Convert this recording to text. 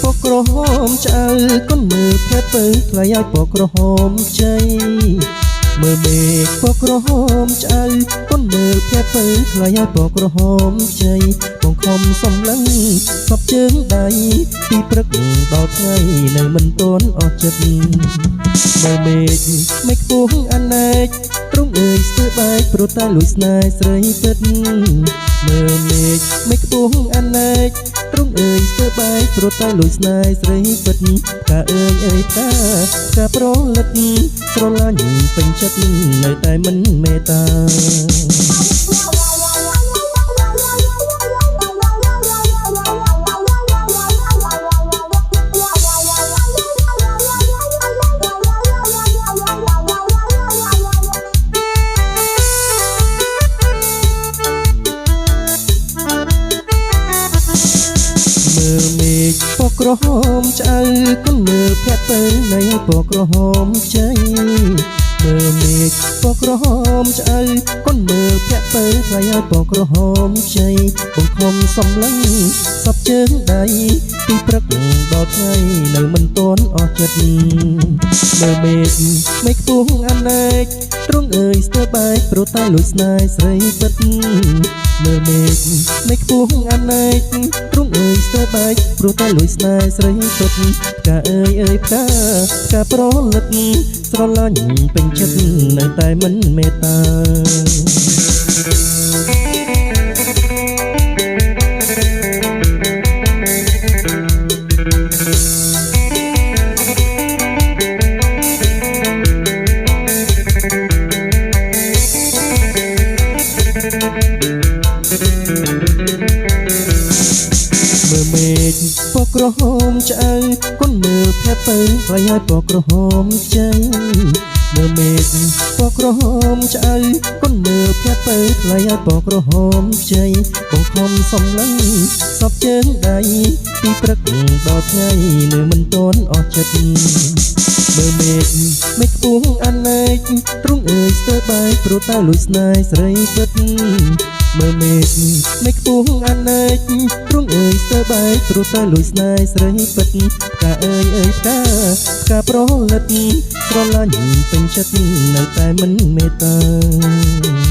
ពកក្រហមឆ្អើកូនមើលភេទពើថ្លៃឲ្យពកក្រហមជ័យមើលមេឃពកក្រហមឆ្អើកូនមើលភេទពើថ្លៃឲ្យពកក្រហមជ័យបងខំសំឡឹងសពជើងដៃពីព្រឹកដល់ថ្ងៃនៅមិនទាន់អស់ចិត្តមើលមេឃមេឃខ្ពស់អនេកទ្រង់អើយស្ទើរបែកព្រោះតែលួចស្នេហ៍ស្រីពិតមើលមេឃមេឃខ្ពស់អនេកទ្រង់អើយស្ទើរបែកព្រោះតែលួចស្នេហ៍ស្រីពិតផ្កាអើយអើយផ្កាប្រលឹកស្រឡាញ់ពេញចិត្តនៅតែមិនមេត្តាពកក្រហមឆ្អើកូនមើលភេទពើនៃពកក្រហមជ័យមើលមេឃពកក្រហមឆ្អើកូនមើលភេទពើថ្លៃឲ្យពកក្រហមជ័យបងខំសំឡឹងសពជើងដៃពីព្រឹកដល់ថ្ងៃនៅមិនទាន់អស់ចិត្តមើលមេឃមេឃខ្ពស់អនេកទ្រង់អើយស្ទើរបែកព្រោះតែលួចស្នេហ៍ស្រីពិតមើលមេឃមេឃខ្ពស់អនេកទ្រង់អើយស្ទើរបែកព្រោះតែលួចស្នេហ៍ស្រីពិតផ្កាអើយអើយផ្កាប្រលឹកស្រឡាញ់ពេញចិត្តនៅតែមិនមេត្តាមើលមេឃពកក្រហមឆ្អើកូនមើលភេទពើថ្លៃឲ្យពកក្រហមជ័យមើលមេឃពកក្រហមឆ្អើកូនមើលភេទពើថ្លៃឲ្យពកក្រហមជ័យបងខំសំឡឹងសពជើងដៃពីព្រឹកដល់ថ្ងៃនៅមិនទាន់អស់ចិត្តមើលមេឃមេឃខ្ពស់អនេកទ្រង់អើយស្ទើរបែកព្រោះតែលួចស្នេហ៍ស្រីពិតមើលមេឃមេឃខ្ពស់អនេកទ្រង់អើយស្ទើរបែកព្រោះតែលួចស្នេហ៍ស្រីពិតផ្កាអើយអើយផ្កាប្រលឹកស្រឡាញ់ពេញចិត្តនៅតែមិនមេត្តា